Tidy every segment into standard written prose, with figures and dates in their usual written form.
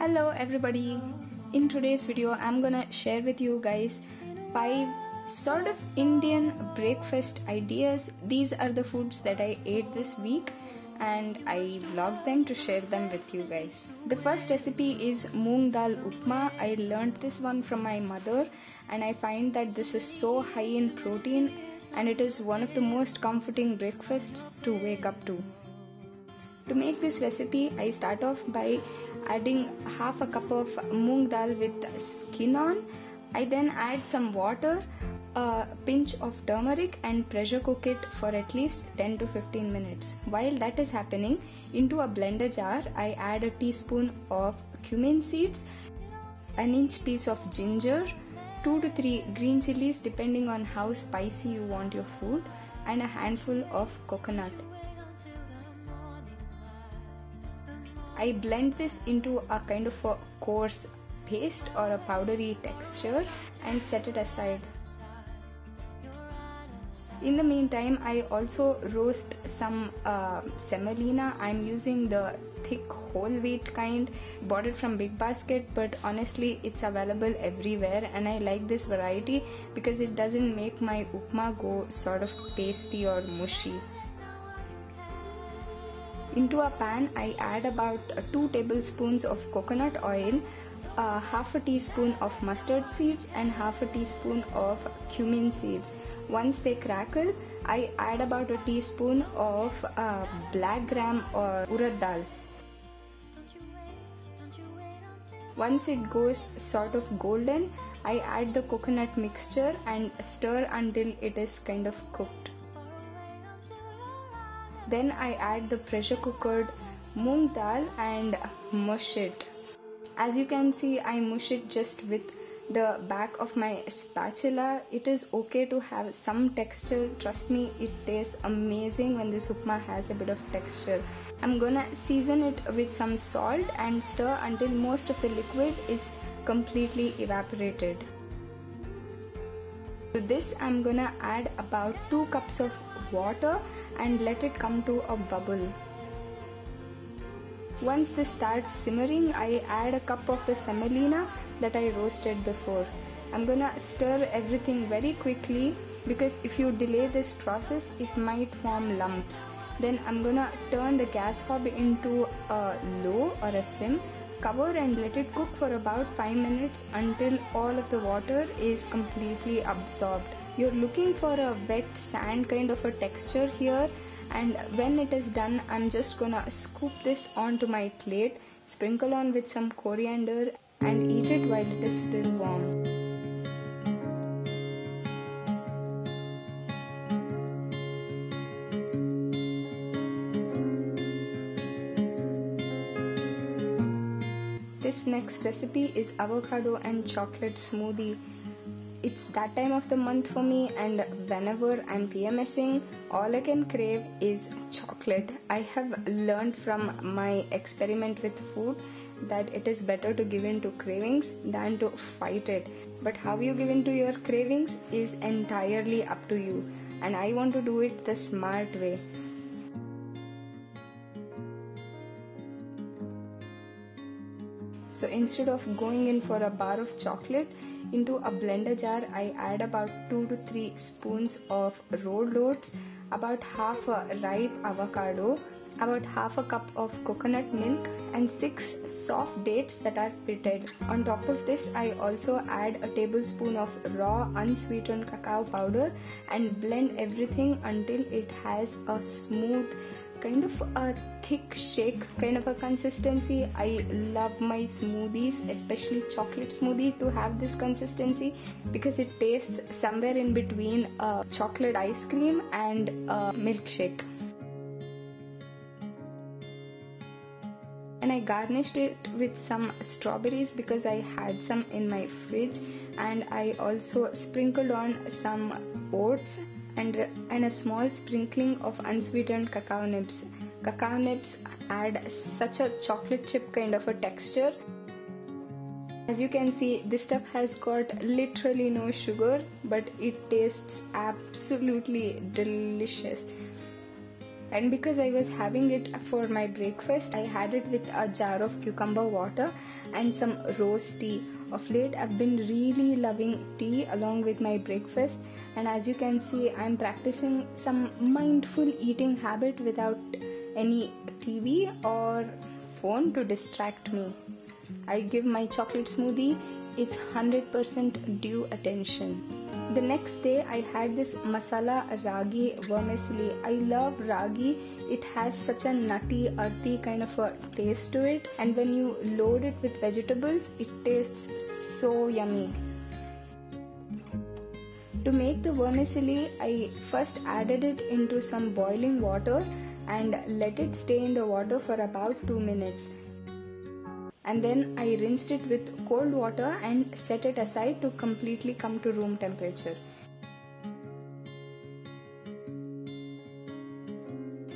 Hello everybody. In today's video I'm gonna share with you guys 5 sort of Indian breakfast ideas. These are the foods that I ate this week and I vlogged them to share them with you guys. The first recipe is Moong Dal Upma. I learned this one from my mother and I find that this is so high in protein and it is one of the most comforting breakfasts to wake up to. To make this recipe, I start off by adding half a cup of moong dal with skin on. I then add some water, a pinch of turmeric and pressure cook it for at least 10 to 15 minutes. While that is happening, into a blender jar, I add a teaspoon of cumin seeds, an inch piece of ginger, 2 to 3 green chilies depending on how spicy you want your food, and a handful of coconut. I blend this into a kind of a coarse paste or a powdery texture and set it aside. In the meantime, I also roast some semolina. I'm using the thick whole wheat kind, bought it from Bigbasket, but honestly it's available everywhere and I like this variety because it doesn't make my upma go sort of pasty or mushy. Into a pan, I add about 2 tablespoons of coconut oil, half a teaspoon of mustard seeds and half a teaspoon of cumin seeds. Once they crackle, I add about a teaspoon of black gram or urad dal. Once it goes sort of golden, I add the coconut mixture and stir until it is kind of cooked. Then I add the pressure cookered moong dal and mush it. As you can see, I mush it just with the back of my spatula. It is okay to have some texture. Trust me, it tastes amazing when this upma has a bit of texture. I'm gonna season it with some salt and stir until most of the liquid is completely evaporated. To this, I'm gonna add about 2 cups of water and let it come to a bubble. Once this starts simmering, I add a cup of the semolina that I roasted before. I'm gonna stir everything very quickly because if you delay this process, it might form lumps. Then I'm gonna turn the gas hob into a low or a sim, cover and let it cook for about 5 minutes until all of the water is completely absorbed. You're looking for a wet sand kind of a texture here, and when it is done, I'm just gonna scoop this onto my plate, sprinkle on with some coriander and eat it while it is still warm. This next recipe is avocado and chocolate smoothie. It's that time of the month for me, and whenever I'm PMSing, all I can crave is chocolate. I have learned from my experiment with food that it is better to give in to cravings than to fight it. But how you give in to your cravings is entirely up to you, and I want to do it the smart way. So instead of going in for a bar of chocolate, into a blender jar I add about 2 to 3 spoons of rolled oats, about half a ripe avocado, about half a cup of coconut milk and 6 soft dates that are pitted. On top of this, I also add a tablespoon of raw unsweetened cacao powder and blend everything until it has a smooth, kind of a thick shake kind of a consistency. I love my smoothies, especially chocolate smoothie, to have this consistency because it tastes somewhere in between a chocolate ice cream and a milkshake. And I garnished it with some strawberries because I had some in my fridge, and I also sprinkled on some oats and a small sprinkling of unsweetened cacao nibs. Cacao nibs add such a chocolate chip kind of a texture. As you can see, this stuff has got literally no sugar, but it tastes absolutely delicious. And because I was having it for my breakfast, I had it with a jar of cucumber water and some rose tea. Of late I've been really loving tea along with my breakfast, and as you can see, I'm practicing some mindful eating habit without any TV or phone to distract me. I give my chocolate smoothie its 100% due attention. The next day I had this Masala Azhagi vermicelli. I love ragi. It has such a nutty, earthy kind of a taste to it, and when you load it with vegetables, it tastes so yummy. To make the vermicelli, I first added it into some boiling water and let it stay in the water for about 2 minutes. And then I rinsed it with cold water and set it aside to completely come to room temperature.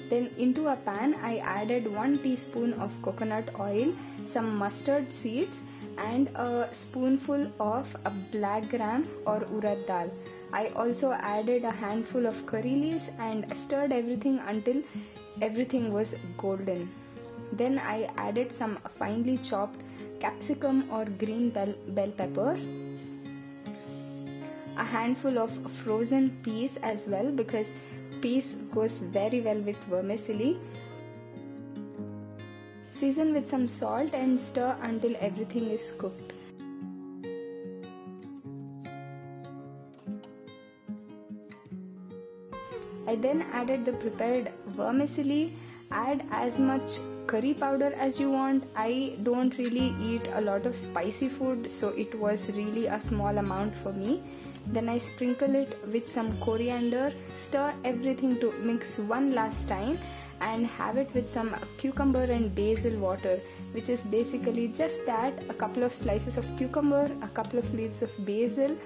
Then into a pan I added 1 teaspoon of coconut oil, some mustard seeds and a spoonful of a black gram or urad dal. I also added a handful of curry leaves and stirred everything until everything was golden. Then I added some finely chopped capsicum or green bell pepper, a handful of frozen peas as well, because peas goes very well with vermicelli. Season with some salt and stir until everything is cooked. I then added the prepared vermicelli. Add as much curry powder as you want. I don't really eat a lot of spicy food, so it was really a small amount for me. Then I sprinkle it with some coriander, stir everything to mix one last time, and have it with some cucumber and basil water, which is basically just that: a couple of slices of cucumber, a couple of leaves of basil,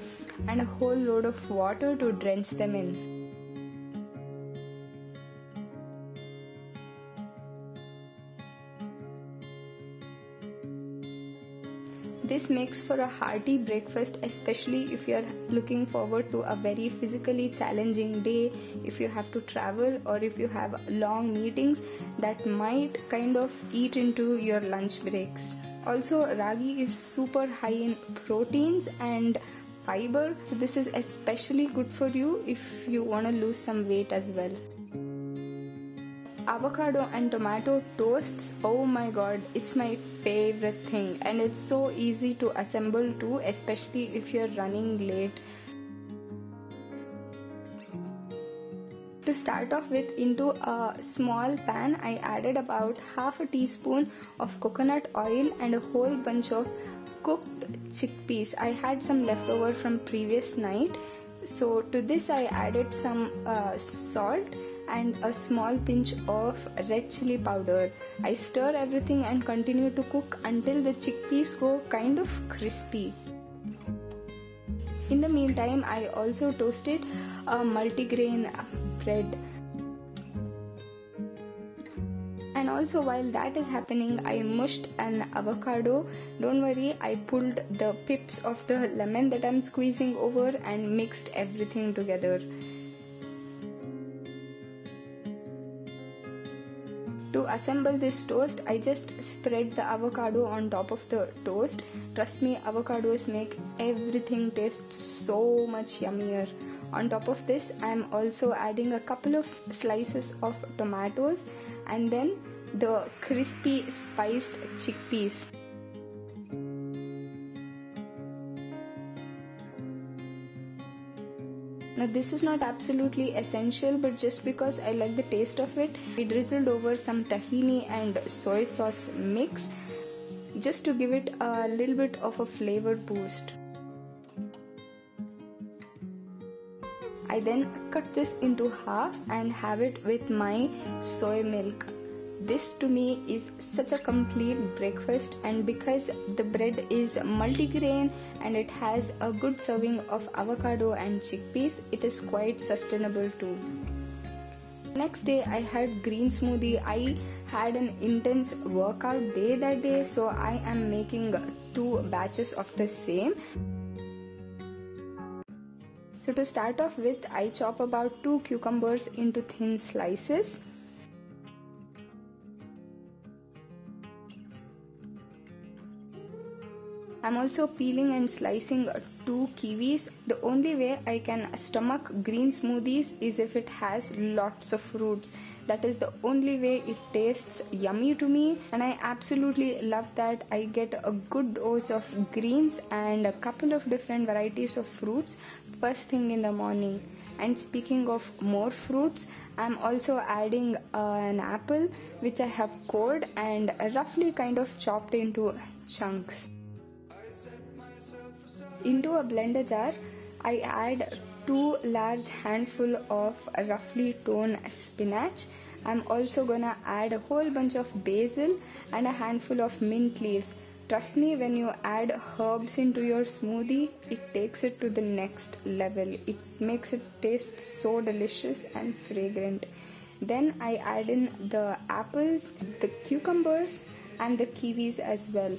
and a whole load of water to drench them in. This makes for a hearty breakfast, especially if you are looking forward to a very physically challenging day, if you have to travel or if you have long meetings that might kind of eat into your lunch breaks. Also, ragi is super high in proteins and fiber, so this is especially good for you if you want to lose some weight as well. Avocado and tomato toasts, oh my god, it's my favorite thing, and it's so easy to assemble too, especially if you're running late. To start off with, into a small pan I added about half a teaspoon of coconut oil and a whole bunch of cooked chickpeas. I had some leftover from previous night, so to this I added some salt and a small pinch of red chili powder. I stir everything and continue to cook until the chickpeas go kind of crispy. In the meantime, I also toasted a multigrain bread. And also while that is happening, I mushed an avocado. Don't worry, I pulled the pips of the lemon that I'm squeezing over and mixed everything together. To assemble this toast, I just spread the avocado on top of the toast. Trust me, avocados make everything taste so much yummier. On top of this, I am also adding a couple of slices of tomatoes and then the crispy spiced chickpeas. Now this is not absolutely essential, but just because I like the taste of it, I drizzled over some tahini and soy sauce mix just to give it a little bit of a flavor boost. I then cut this into half and have it with my soy milk. This to me is such a complete breakfast, and because the bread is multigrain and it has a good serving of avocado and chickpeas, it is quite sustainable too. Next day I had green smoothie. I had an intense workout day that day, so I am making 2 batches of the same. So to start off with, I chop about 2 cucumbers into thin slices. I'm also peeling and slicing 2 kiwis. The only way I can stomach green smoothies is if it has lots of fruits. That is the only way it tastes yummy to me, and I absolutely love that I get a good dose of greens and a couple of different varieties of fruits first thing in the morning. And speaking of more fruits, I'm also adding an apple which I have cored and roughly kind of chopped into chunks. Into a blender jar, I add 2 large handful of roughly torn spinach. I'm also gonna add a whole bunch of basil and a handful of mint leaves. Trust me, when you add herbs into your smoothie, it takes it to the next level. It makes it taste so delicious and fragrant. Then I add in the apples, the cucumbers and the kiwis as well.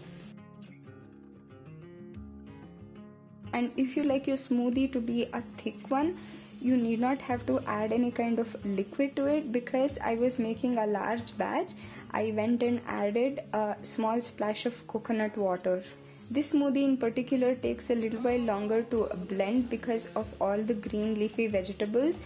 And if you like your smoothie to be a thick one, you need not have to add any kind of liquid to it. Because I was making a large batch, I went and added a small splash of coconut water. This smoothie in particular takes a little while longer to blend because of all the green leafy vegetables.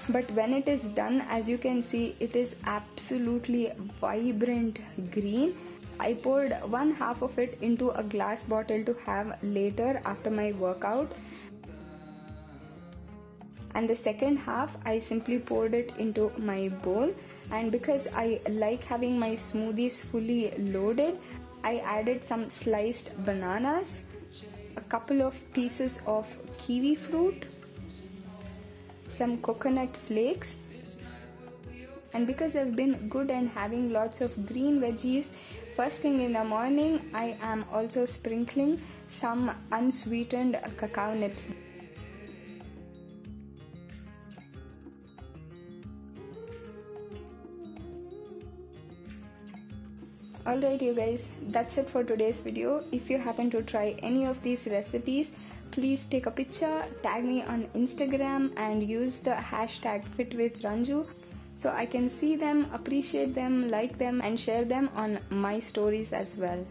But when it is done, as you can see, it is absolutely vibrant green. I poured 1/2 of it into a glass bottle to have later after my workout. And the second half, I simply poured it into my bowl. And because I like having my smoothies fully loaded, I added some sliced bananas, a couple of pieces of kiwi fruit, some coconut flakes. And because I've been good and having lots of green veggies, first thing in the morning, I am also sprinkling some unsweetened cacao nibs. Alright you guys, that's it for today's video. If you happen to try any of these recipes, please take a picture, tag me on Instagram and use the hashtag #FitWithRanju so I can see them, appreciate them, like them and share them on my stories as well.